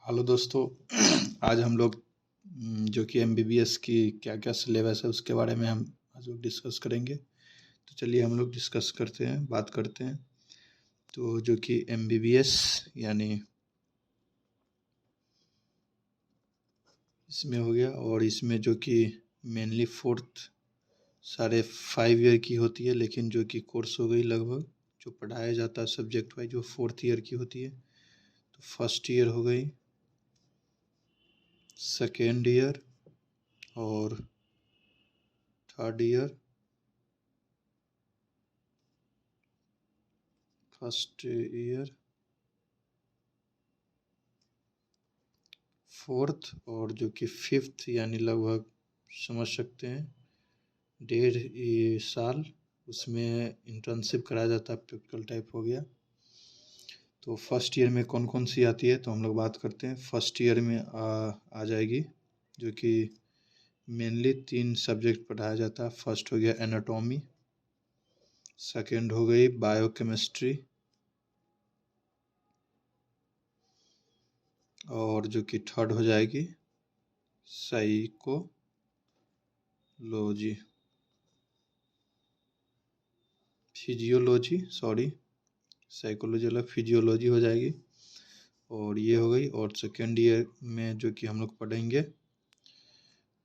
Hello दोस्तों। आज हम लोग जो कि एमबीबीएस की क्या क्या सिलेबस है उसके बारे में हम आज लोग डिस्कस करेंगे। तो चलिए हम लोग डिस्कस करते हैं, बात करते हैं। तो जो कि एमबीबीएस यानी इसमें हो गया, और इसमें जो कि मेनली फोर्थ सारे 5 ईयर की होती है, लेकिन जो कि कोर्स हो गई लगभग जो पढ़ाया जाता है सब्जेक्ट वाइज जो 4th ईयर की होती है। तो फर्स्ट ईयर हो गई, सेकेंड ईयर और third year, first year, fourth और जो कि फिफ्थ, यानी लगभग समझ सकते हैं 1.5 साल उसमें इंटर्नशिप कराया जाता है, प्रैक्टिकल टाइप हो गया। तो फर्स्ट ईयर में कौन कौन सी आती है तो हम लोग बात करते हैं। फर्स्ट ईयर में आ जाएगी जो कि मेनली 3 सब्जेक्ट पढ़ाया जाता है। फर्स्ट हो गया एनाटॉमी, सेकेंड हो गई बायोकेमिस्ट्री, और जो कि थर्ड हो जाएगी साइकोलॉजी, साइकोलॉजी अलग, फिजियोलॉजी हो जाएगी। और ये हो गई। और सेकेंड ईयर में जो कि हम लोग पढ़ेंगे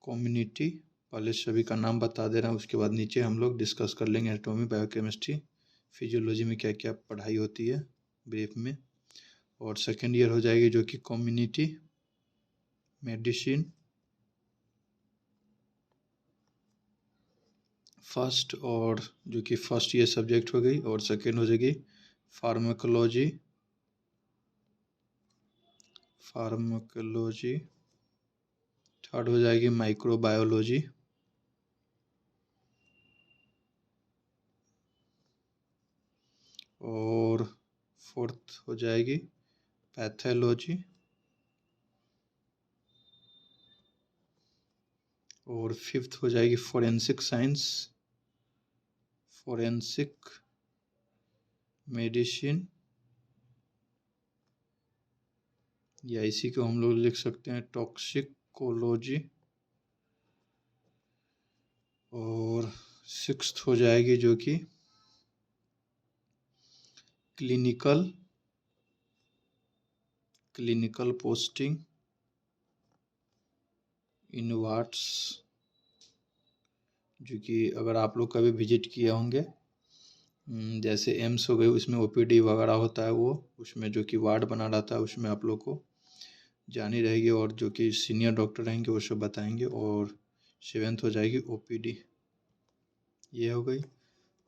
कम्युनिटी। पहले सभी का नाम बता दे रहा हूँ, उसके बाद नीचे हम लोग डिस्कस कर लेंगे एनाटॉमी, बायोकेमिस्ट्री, फिजियोलॉजी में क्या क्या पढ़ाई होती है ब्रीफ में। और सेकेंड ईयर हो जाएगी जो कि कम्युनिटी मेडिसिन, फर्स्ट, और जो कि फर्स्ट ईयर सब्जेक्ट हो गई। और सेकेंड हो जाएगी फार्माकोलॉजी, थर्ड हो जाएगी माइक्रोबायोलॉजी, और फोर्थ हो जाएगी पैथोलॉजी, और फिफ्थ हो जाएगी फोरेंसिक साइंस, फोरेंसिक मेडिसिन, या इसी को हम लोग लिख सकते हैं टॉक्सिकोलॉजी। और सिक्स्थ हो जाएगी जो कि क्लिनिकल पोस्टिंग इन वार्ड्स, जो कि अगर आप लोग कभी विजिट किए होंगे, जैसे एम्स हो गए, उसमें ओपीडी वगैरह होता है, वो उसमें जो कि वार्ड बना रहता है उसमें आप लोग को जानी रहेगी, और जो कि सीनियर डॉक्टर रहेंगे वो सब बताएंगे। और सेवेंथ हो जाएगी ओपीडी, ये हो गई।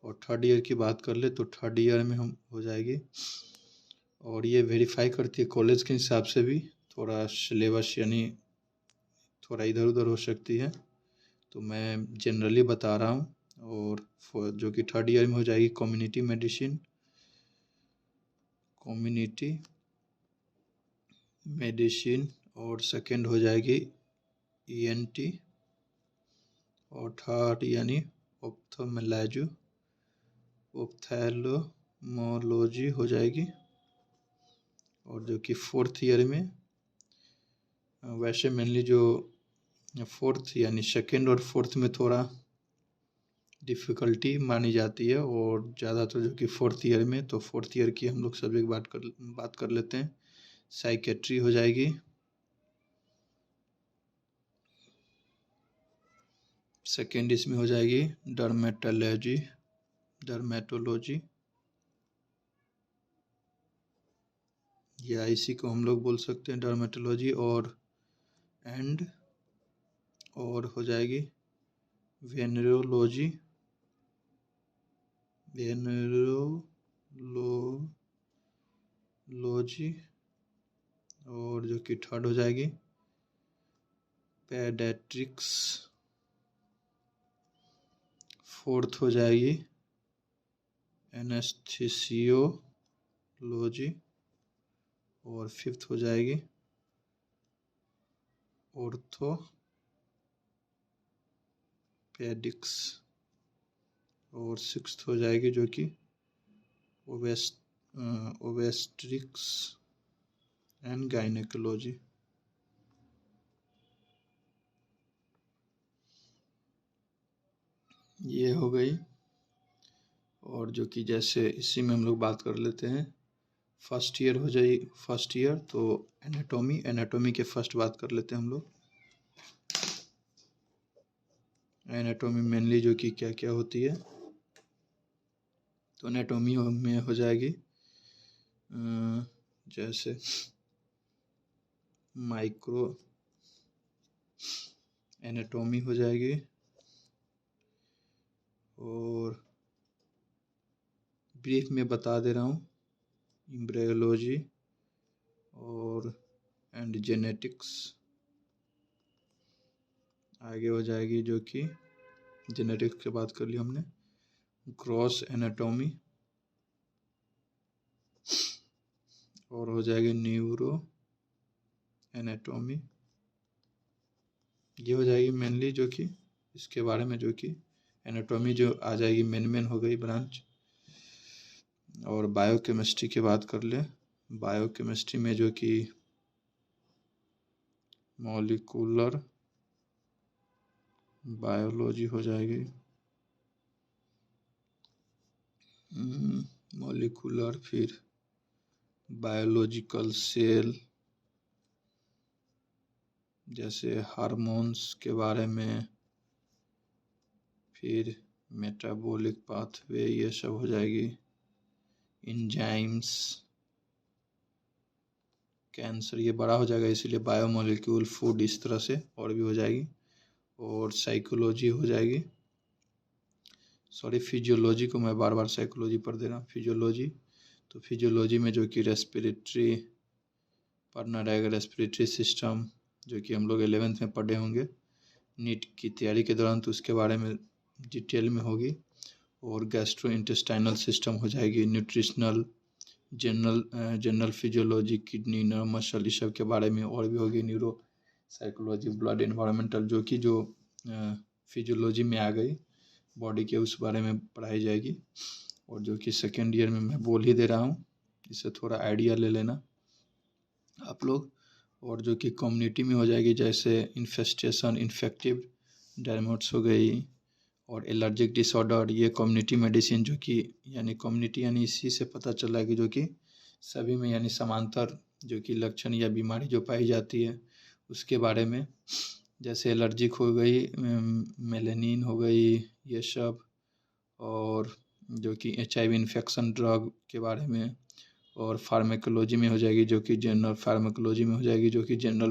और थर्ड ईयर की बात कर ले तो थर्ड ईयर में हम हो जाएगी, और ये वेरीफाई करती है कॉलेज के हिसाब से भी, थोड़ा सिलेबस यानी थोड़ा इधर उधर हो सकती है, तो मैं जनरली बता रहा हूँ। और जो कि थर्ड ईयर में हो जाएगी कम्युनिटी मेडिसिन, और सेकंड हो जाएगी ईएनटी, और थर्ड यानी ऑप्थेल्मोलॉजी हो जाएगी। और जो कि फोर्थ ईयर में वैसे मेनली जो फोर्थ यानी सेकंड और फोर्थ में थोड़ा डिफ़िकल्टी मानी जाती है, और ज़्यादातर जो कि फोर्थ ईयर में, तो फोर्थ ईयर की हम लोग सब्जेक्ट बात कर लेते हैं। साइकेट्री हो जाएगी, सेकेंड इसमें हो जाएगी डर्मेटोलॉजी, या इसी को हम लोग बोल सकते हैं डर्मेटोलॉजी। और हो जाएगी वेनरोलॉजी, और जो कि थर्ड हो जाएगी पेडियाट्रिक्स, फोर्थ हो जाएगी एनेस्थीसियोलॉजी, और फिफ्थ हो जाएगी ऑर्थोपेडिक्स, और सिक्स्थ हो जाएगी जो कि ओबेस्ट्रिक्स, एंड गायनेकोलॉजी। ये हो गई। और जो कि जैसे इसी में हम लोग बात कर लेते हैं, फर्स्ट ईयर हो जाए, फर्स्ट ईयर तो एनाटॉमी के फर्स्ट बात कर लेते हैं हम लोग। एनाटॉमी मेनली जो कि क्या क्या होती है, तो एनाटॉमी में हो जाएगी जैसे माइक्रो एनाटॉमी हो जाएगी, और ब्रीफ में बता दे रहा हूँ, एम्ब्रियोलॉजी और एंड जेनेटिक्स आगे हो जाएगी, जो कि जेनेटिक्स की बात कर ली हमने। ग्रॉस एनाटॉमी और हो जाएगी न्यूरो एनाटॉमी। ये हो जाएगी मेनली जो कि इसके बारे में, जो कि एनाटॉमी जो आ जाएगी मेन हो गई ब्रांच। और बायोकेमिस्ट्री की बात कर ले, बायोकेमिस्ट्री में जो कि मॉलिक्यूलर बायोलॉजी हो जाएगी, मॉलिक्यूलर, फिर बायोलॉजिकल सेल, जैसे हार्मोन्स के बारे में, फिर मेटाबॉलिक पाथवे, ये सब हो जाएगी। एंजाइम्स, कैंसर, ये बड़ा हो जाएगा इसीलिए बायोमोलिक्यूल, फूड, इस तरह से और भी हो जाएगी। और साइकोलॉजी हो जाएगी, सॉरी फिजियोलॉजी को मैं बार बार साइकोलॉजी पढ़ दे रहा हूँ, फिजियोलॉजी। तो फिजियोलॉजी में जो कि रेस्पिरेटरी पढ़ना रहेगा, रेस्पिरेटरी सिस्टम, जो कि हम लोग 11th में पढ़े होंगे नीट की तैयारी के दौरान, तो उसके बारे में डिटेल में होगी। और गैस्ट्रो इंटेस्टाइनल सिस्टम हो जाएगी, nutritional, general physiology, kidney, nerve, muscle, इस सब के बारे में और भी होगी। न्यूरो साइकोलॉजी, ब्लड एनवायरमेंटल, जो कि जो फिजियोलॉजी में आ गई बॉडी के, उस बारे में पढ़ाई जाएगी। और जो कि सेकेंड ईयर में मैं बोल ही दे रहा हूँ, इससे थोड़ा आइडिया ले लेना आप लोग। और जो कि कम्युनिटी में हो जाएगी, जैसे इन्फेस्टेशन, इन्फेक्टिव डायमोट्स हो गई, और एलर्जिक डिसऑर्डर, ये कम्युनिटी मेडिसिन, जो कि यानी कम्युनिटी यानी इसी से पता चला कि जो कि सभी में यानी समांतर जो कि लक्षण या बीमारी जो पाई जाती है उसके बारे में, जैसे एलर्जिक हो गई, मेलेनिन हो गई, ये सब। और जो कि HIV इन्फेक्शन ड्रग के बारे में। और फार्मेकोलॉजी में हो जाएगी, जो कि जनरल फार्मेकोलॉजी में हो जाएगी, जो कि जनरल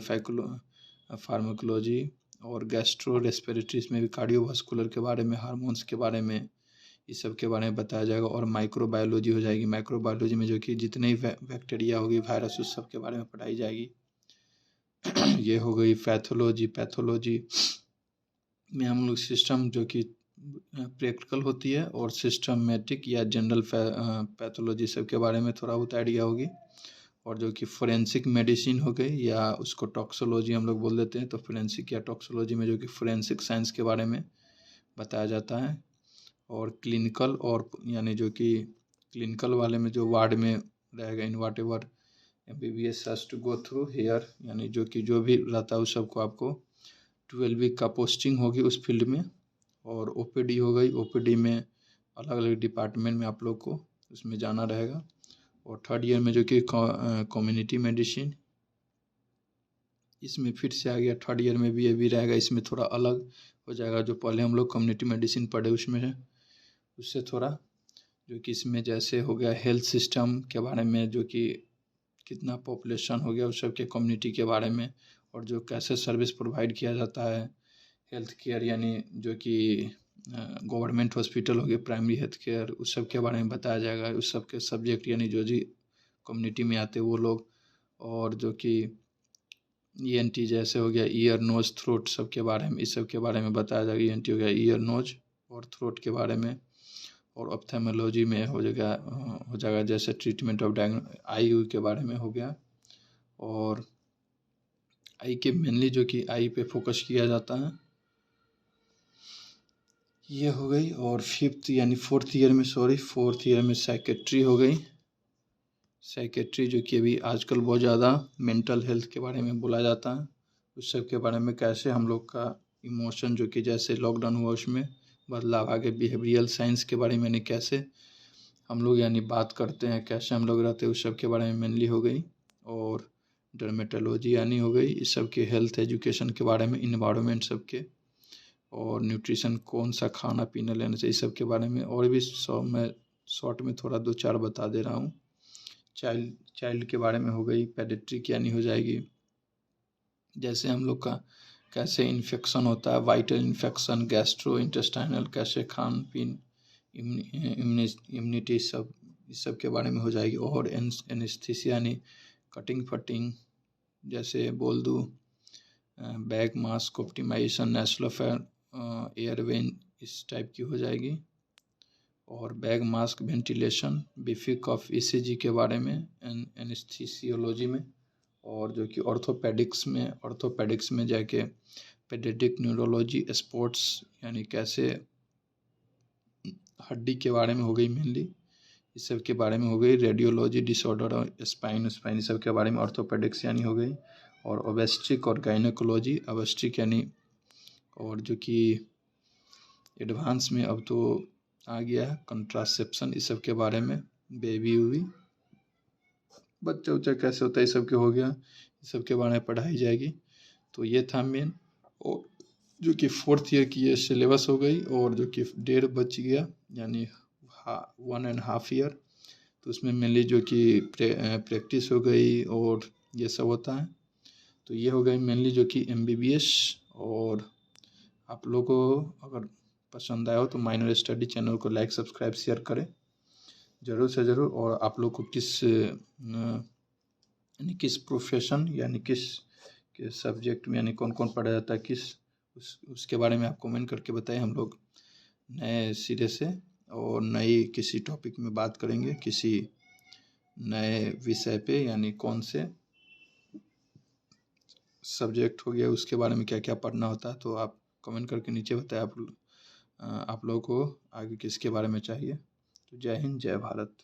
फार्मेकोलॉजी। और गैस्ट्रो रेस्पिरेटरीज में भी कार्डियोवास्कुलर के बारे में, हार्मोन्स के बारे में, इस सब के बारे में बताया जाएगा। और माइक्रोबायोलॉजी हो जाएगी, माइक्रोबायोलॉजी में जो कि जितने भी बैक्टीरिया होगी, वायरस, उस सब के बारे में पढ़ाई जाएगी। ये हो गई पैथोलॉजी। पैथोलॉजी में हम लोग सिस्टम जो कि प्रैक्टिकल होती है, और सिस्टमेटिक या जनरल पैथोलॉजी सब के बारे में थोड़ा बहुत आइडिया होगी। और जो कि फोरेंसिक मेडिसिन हो गई, या उसको टॉक्सोलॉजी हम लोग बोल देते हैं, तो फोरेंसिक या टॉक्सोलॉजी में जो कि फोरेंसिक साइंस के बारे में बताया जाता है। और क्लिनिकल, और यानी जो कि क्लिनिकल वाले में जो वार्ड में रहेगा, in whatever MBBS has to go through here, यानी जो कि जो भी रहता है उस सबको आपको 12 वीक का पोस्टिंग होगी उस फील्ड में। और OPD हो गई, OPD में अलग अलग डिपार्टमेंट में आप लोग को उसमें जाना रहेगा। और थर्ड ईयर में जो कि कम्युनिटी मेडिसिन, इसमें फिर से आ गया, थर्ड ईयर में भी ये भी रहेगा, इसमें थोड़ा अलग हो जाएगा। जो पहले हम लोग कम्युनिटी मेडिसिन पढ़े उसमें है, उससे थोड़ा जो कि इसमें जैसे हो गया हेल्थ सिस्टम के बारे में, जो कि कितना पॉपुलेशन हो गया उस सब के कम्युनिटी के बारे में, और जो कैसे सर्विस प्रोवाइड किया जाता है हेल्थ केयर, यानी जो कि गवर्नमेंट हॉस्पिटल हो गए, प्राइमरी हेल्थ केयर, उस सब के बारे में बताया जाएगा। उस सब के सब्जेक्ट यानी जो जी कम्युनिटी में आते वो लोग। और जो कि ENT जैसे हो गया, ईयर, नोज, थ्रोट, सब के बारे में, इस सब के बारे में बताया जाएगा। ENT हो गया ईयर, नोज और थ्रोट के बारे में। और ऑप्थेमोलॉजी में हो जाएगा जैसे ट्रीटमेंट ऑफ आई के बारे में हो गया। और आई के मेनली जो कि आई पे फोकस किया जाता है, ये हो गई। और फोर्थ ईयर में साइकेट्री हो गई। साइकेट्री जो कि अभी आजकल बहुत ज़्यादा मेंटल हेल्थ के बारे में बोला जाता है, उस सब के बारे में कैसे हम लोग का इमोशन जो कि जैसे लॉकडाउन हुआ उसमें बदलाव आ गए, बिहेवियरल साइंस के बारे में यानी कैसे हम लोग यानी बात करते हैं, कैसे हम लोग रहते हैं, उस सब के बारे में मेनली हो गई। और डर्मेटोलॉजी यानी हो गई इस सब के, हेल्थ एजुकेशन के बारे में, इन्वायरमेंट सब के, और न्यूट्रिशन कौन सा खाना पीना लेना चाहिए इस सब के बारे में। और भी मैं शॉर्ट में थोड़ा 2-4 बता दे रहा हूँ। चाइल्ड के बारे में हो गई, पेडिट्रिक यानी हो जाएगी जैसे हम लोग का कैसे इन्फेक्शन होता है, वाइटल इन्फेक्शन, गैस्ट्रो इंटेस्टाइनल, कैसे खान पीन, इम्यूनिटी, सब इस सब के बारे में हो जाएगी। और एनेस्थीसिया यानी कटिंग फटिंग, जैसे बोल दूँ बैग मास्क ऑप्टिमाइजेशन, नेस्लोफेर, एयरवेन, इस टाइप की हो जाएगी। और बैग मास्क वेंटिलेशन, बिफिक ऑफ ईसीजी के बारे में एनेस्थीसियोलॉजी में। और जो कि ऑर्थोपेडिक्स में जाके पेडियाट्रिक न्यूरोलॉजी, स्पोर्ट्स यानी कैसे हड्डी के बारे में हो गई मेनली, इस सब के बारे में हो गई। रेडियोलॉजी, डिसऑर्डर और स्पाइन सब के बारे में ऑर्थोपेडिक्स यानी हो गई। और ओबेस्ट्रिक और गायनेकोलॉजी, ओबेस्ट्रिक यानी, और जो कि एडवांस में अब तो आ गया है कंट्रासेप्शन, इस सब के बारे में, बेबी हुई बच्चा उच्चा कैसे होता है, इस सब के हो गया, इस सब के बारे में पढ़ाई जाएगी। तो ये था मेन, और जो कि 4th ईयर की ये सिलेबस हो गई। और जो कि 1.5 बच गया यानी 1.5 ईयर, तो उसमें मेनली जो कि प्रैक्टिस हो गई और ये सब होता है। तो ये हो गई मेनली जो कि MBBS। और आप लोगों को अगर पसंद आया हो तो माइनर स्टडी चैनल को लाइक, सब्सक्राइब, शेयर करें ज़रूर से ज़रूर। और आप लोग को किस प्रोफेशन यानी किस के सब्जेक्ट में यानी कौन कौन पढ़ा जाता है, उसके बारे में आप कमेंट करके बताएं। हम लोग नए सिरे से और नई किसी टॉपिक में बात करेंगे, किसी नए विषय पे, यानी कौन से सब्जेक्ट हो गया उसके बारे में क्या क्या पढ़ना होता है। तो आप कमेंट करके नीचे बताएं आप लोगों को आगे किसके बारे में चाहिए। तो जय हिंद, जय भारत।